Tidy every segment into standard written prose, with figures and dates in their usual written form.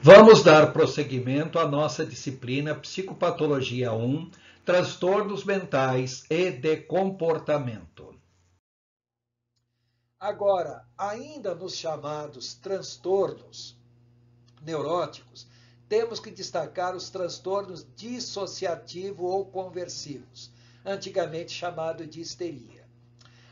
Vamos dar prosseguimento à nossa disciplina Psicopatologia 1, Transtornos Mentais e de Comportamento. Agora, ainda nos chamados transtornos neuróticos, temos que destacar os transtornos dissociativo ou conversivos, antigamente chamado de histeria.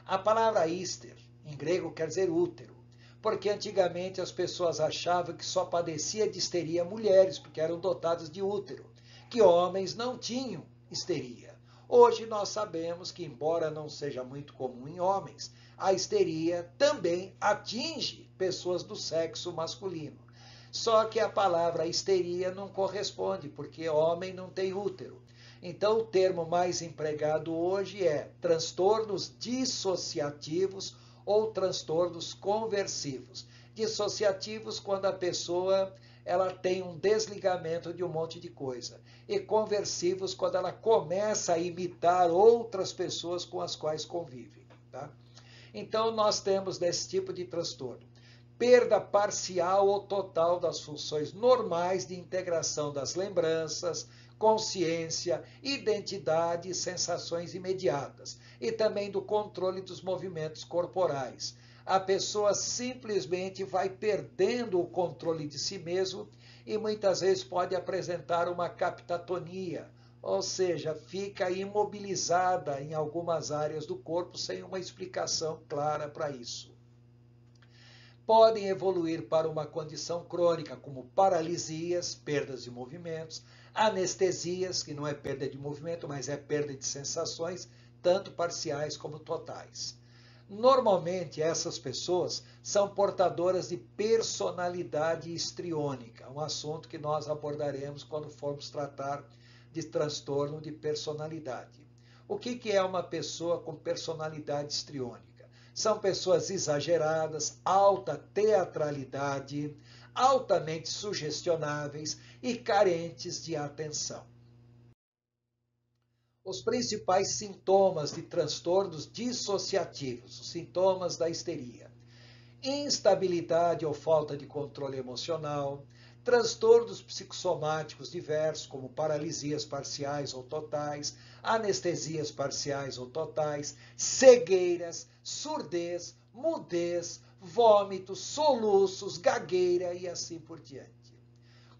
A palavra hister, em grego, quer dizer útero, porque antigamente as pessoas achavam que só padecia de histeria mulheres, porque eram dotadas de útero, que homens não tinham histeria. Hoje nós sabemos que, embora não seja muito comum em homens, a histeria também atinge pessoas do sexo masculino. Só que a palavra histeria não corresponde, porque homem não tem útero. Então, o termo mais empregado hoje é transtornos dissociativos ou transtornos conversivos. Dissociativos quando a pessoa ela tem um desligamento de um monte de coisa. E conversivos quando ela começa a imitar outras pessoas com as quais convive. Tá? Então, nós temos desse tipo de transtorno perda parcial ou total das funções normais de integração das lembranças, consciência, identidade e sensações imediatas, e também do controle dos movimentos corporais. A pessoa simplesmente vai perdendo o controle de si mesmo e muitas vezes pode apresentar uma captatonia, ou seja, fica imobilizada em algumas áreas do corpo sem uma explicação clara para isso. Podem evoluir para uma condição crônica, como paralisias, perdas de movimentos, anestesias, que não é perda de movimento, mas é perda de sensações, tanto parciais como totais. Normalmente, essas pessoas são portadoras de personalidade histriônica, um assunto que nós abordaremos quando formos tratar de transtorno de personalidade. O que é uma pessoa com personalidade histriônica? São pessoas exageradas, alta teatralidade, altamente sugestionáveis e carentes de atenção. Os principais sintomas de transtornos dissociativos, os sintomas da histeria: instabilidade ou falta de controle emocional, transtornos psicossomáticos diversos, como paralisias parciais ou totais, anestesias parciais ou totais, cegueiras, surdez, mudez, vômitos, soluços, gagueira e assim por diante.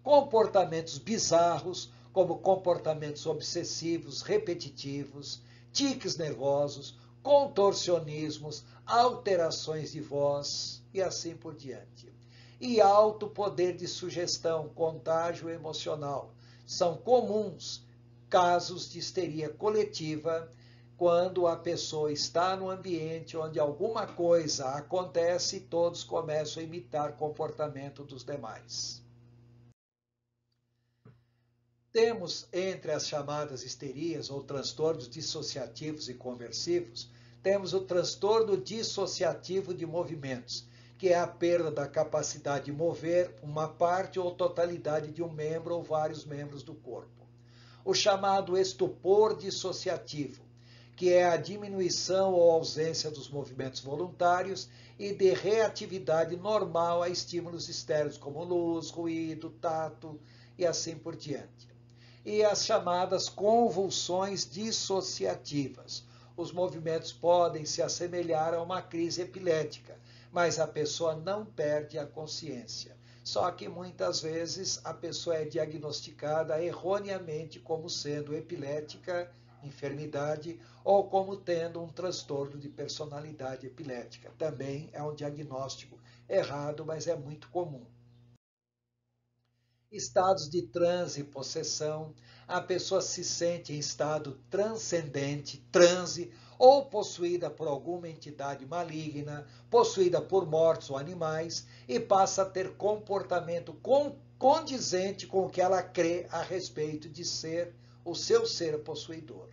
Comportamentos bizarros, como comportamentos obsessivos, repetitivos, tiques nervosos, contorcionismos, alterações de voz e assim por diante. E alto poder de sugestão, contágio emocional. São comuns casos de histeria coletiva quando a pessoa está no ambiente onde alguma coisa acontece e todos começam a imitar o comportamento dos demais. Temos entre as chamadas histerias ou transtornos dissociativos e conversivos, temos o transtorno dissociativo de movimentos, que é a perda da capacidade de mover uma parte ou totalidade de um membro ou vários membros do corpo. O chamado estupor dissociativo, que é a diminuição ou ausência dos movimentos voluntários e de reatividade normal a estímulos externos como luz, ruído, tato e assim por diante. E as chamadas convulsões dissociativas. Os movimentos podem se assemelhar a uma crise epilética, mas a pessoa não perde a consciência. Só que muitas vezes a pessoa é diagnosticada erroneamente como sendo epilética, enfermidade, ou como tendo um transtorno de personalidade epilética. Também é um diagnóstico errado, mas é muito comum. Estados de transe e possessão, a pessoa se sente em estado transcendente, transe, ou possuída por alguma entidade maligna, possuída por mortos ou animais, e passa a ter comportamento condizente com o que ela crê a respeito de ser o seu ser possuidor.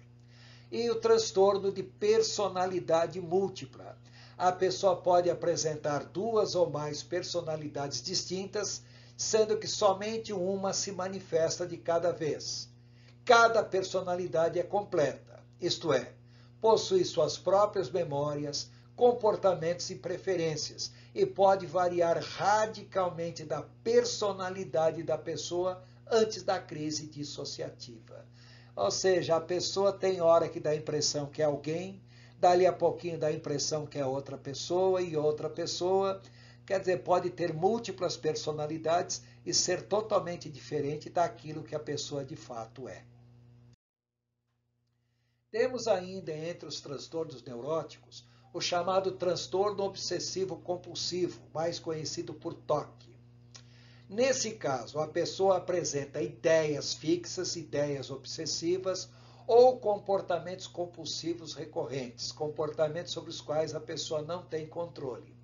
E o transtorno de personalidade múltipla. A pessoa pode apresentar duas ou mais personalidades distintas, sendo que somente uma se manifesta de cada vez. Cada personalidade é completa, isto é, possui suas próprias memórias, comportamentos e preferências, e pode variar radicalmente da personalidade da pessoa antes da crise dissociativa. Ou seja, a pessoa tem hora que dá a impressão que é alguém, dali a pouquinho dá a impressão que é outra pessoa e outra pessoa. Quer dizer, pode ter múltiplas personalidades e ser totalmente diferente daquilo que a pessoa de fato é. Temos ainda entre os transtornos neuróticos o chamado transtorno obsessivo-compulsivo, mais conhecido por TOC. Nesse caso, a pessoa apresenta ideias fixas, ideias obsessivas ou comportamentos compulsivos recorrentes, comportamentos sobre os quais a pessoa não tem controle.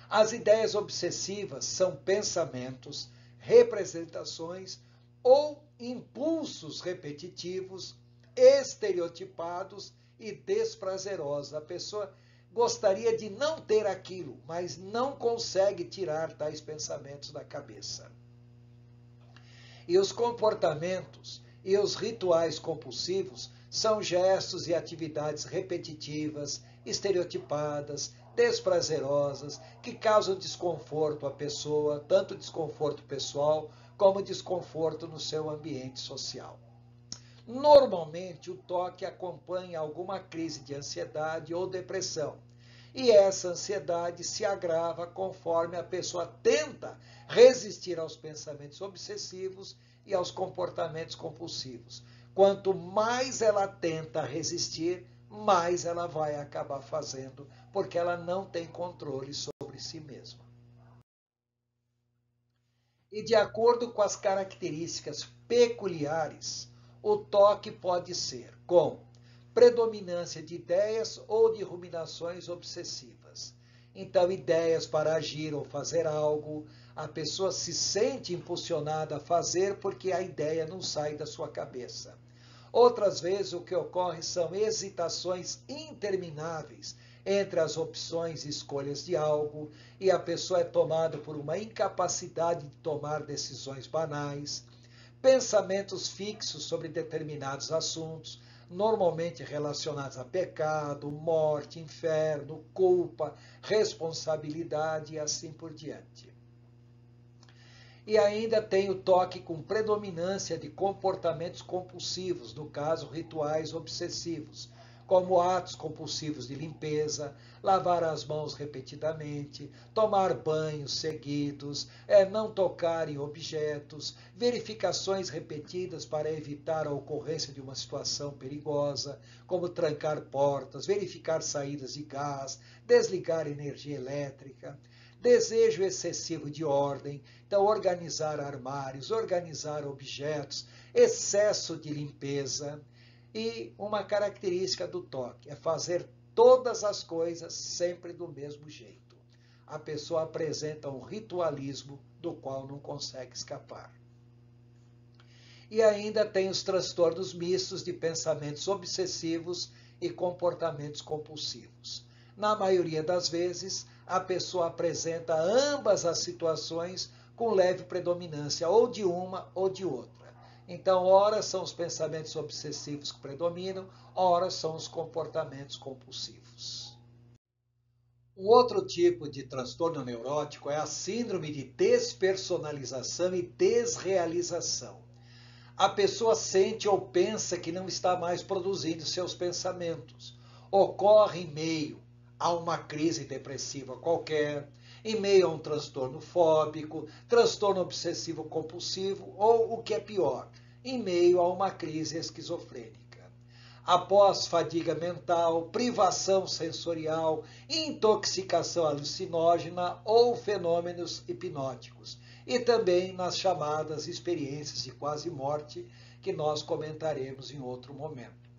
As ideias obsessivas são pensamentos, representações ou impulsos repetitivos, estereotipados e desprazerosos. A pessoa gostaria de não ter aquilo, mas não consegue tirar tais pensamentos da cabeça. E os comportamentos e os rituais compulsivos são gestos e atividades repetitivas, estereotipadas, desprazerosas, que causam desconforto à pessoa, tanto desconforto pessoal como desconforto no seu ambiente social. Normalmente, o TOC acompanha alguma crise de ansiedade ou depressão. E essa ansiedade se agrava conforme a pessoa tenta resistir aos pensamentos obsessivos e aos comportamentos compulsivos. Quanto mais ela tenta resistir, mais ela vai acabar fazendo, porque ela não tem controle sobre si mesma. E de acordo com as características peculiares, o TOC pode ser com predominância de ideias ou de ruminações obsessivas. Então, ideias para agir ou fazer algo, a pessoa se sente impulsionada a fazer porque a ideia não sai da sua cabeça. Outras vezes, o que ocorre são hesitações intermináveis entre as opções e escolhas de algo, e a pessoa é tomada por uma incapacidade de tomar decisões banais, pensamentos fixos sobre determinados assuntos, normalmente relacionados a pecado, morte, inferno, culpa, responsabilidade e assim por diante. E ainda tem o TOC com predominância de comportamentos compulsivos, no caso, rituais obsessivos, como atos compulsivos de limpeza, lavar as mãos repetidamente, tomar banhos seguidos, não tocar em objetos, verificações repetidas para evitar a ocorrência de uma situação perigosa, como trancar portas, verificar saídas de gás, desligar energia elétrica, desejo excessivo de ordem, então organizar armários, organizar objetos, excesso de limpeza. E uma característica do TOC é fazer todas as coisas sempre do mesmo jeito. A pessoa apresenta um ritualismo do qual não consegue escapar. E ainda tem os transtornos mistos de pensamentos obsessivos e comportamentos compulsivos. Na maioria das vezes, a pessoa apresenta ambas as situações com leve predominância ou de uma ou de outra. Então, ora são os pensamentos obsessivos que predominam, ora são os comportamentos compulsivos. Um outro tipo de transtorno neurótico é a síndrome de despersonalização e desrealização. A pessoa sente ou pensa que não está mais produzindo seus pensamentos. Ocorre em meio a uma crise depressiva qualquer, em meio a um transtorno fóbico, transtorno obsessivo-compulsivo ou, o que é pior, em meio a uma crise esquizofrênica. Após fadiga mental, privação sensorial, intoxicação alucinógena ou fenômenos hipnóticos. E também nas chamadas experiências de quase morte, que nós comentaremos em outro momento.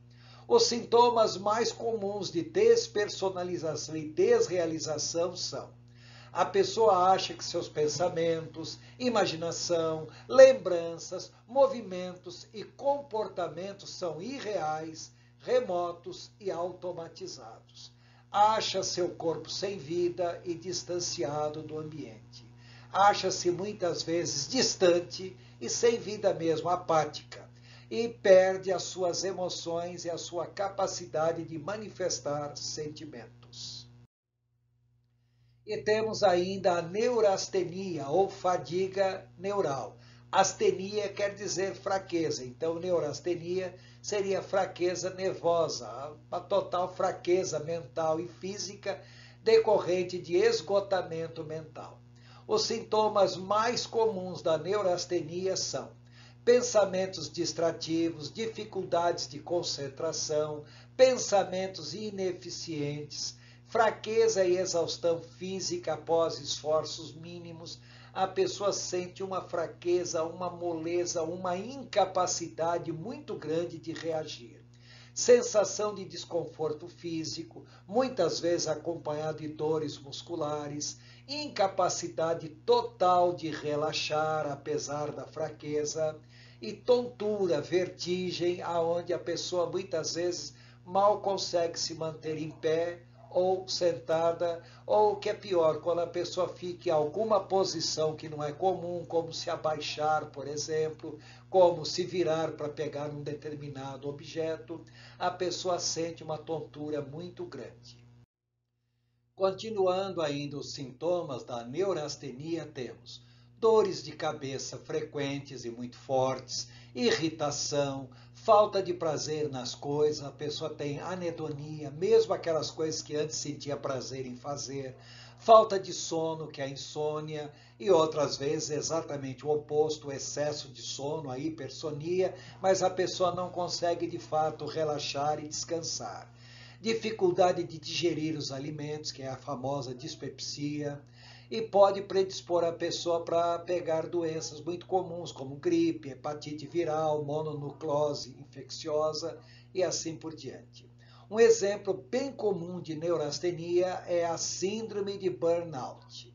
Os sintomas mais comuns de despersonalização e desrealização são: a pessoa acha que seus pensamentos, imaginação, lembranças, movimentos e comportamentos são irreais, remotos e automatizados. Acha seu corpo sem vida e distanciado do ambiente. Acha-se muitas vezes distante e sem vida mesmo, apática, e perde as suas emoções e a sua capacidade de manifestar sentimentos. E temos ainda a neurastenia ou fadiga neural. Astenia quer dizer fraqueza, então neurastenia seria fraqueza nervosa, uma total fraqueza mental e física decorrente de esgotamento mental. Os sintomas mais comuns da neurastenia são pensamentos distrativos, dificuldades de concentração, pensamentos ineficientes, fraqueza e exaustão física após esforços mínimos. A pessoa sente uma fraqueza, uma moleza, uma incapacidade muito grande de reagir. Sensação de desconforto físico, muitas vezes acompanhado de dores musculares, incapacidade total de relaxar apesar da fraqueza, e tontura, vertigem, aonde a pessoa muitas vezes mal consegue se manter em pé ou sentada, ou o que é pior, quando a pessoa fica em alguma posição que não é comum, como se abaixar, por exemplo, como se virar para pegar um determinado objeto, a pessoa sente uma tontura muito grande. Continuando ainda os sintomas da neurastenia, temos dores de cabeça frequentes e muito fortes, irritação, falta de prazer nas coisas, a pessoa tem anedonia, mesmo aquelas coisas que antes sentia prazer em fazer, falta de sono, que é a insônia, e outras vezes exatamente o oposto, o excesso de sono, a hipersonia, mas a pessoa não consegue de fato relaxar e descansar. Dificuldade de digerir os alimentos, que é a famosa dispepsia, e pode predispor a pessoa para pegar doenças muito comuns, como gripe, hepatite viral, mononucleose infecciosa e assim por diante. Um exemplo bem comum de neurastenia é a síndrome de burnout.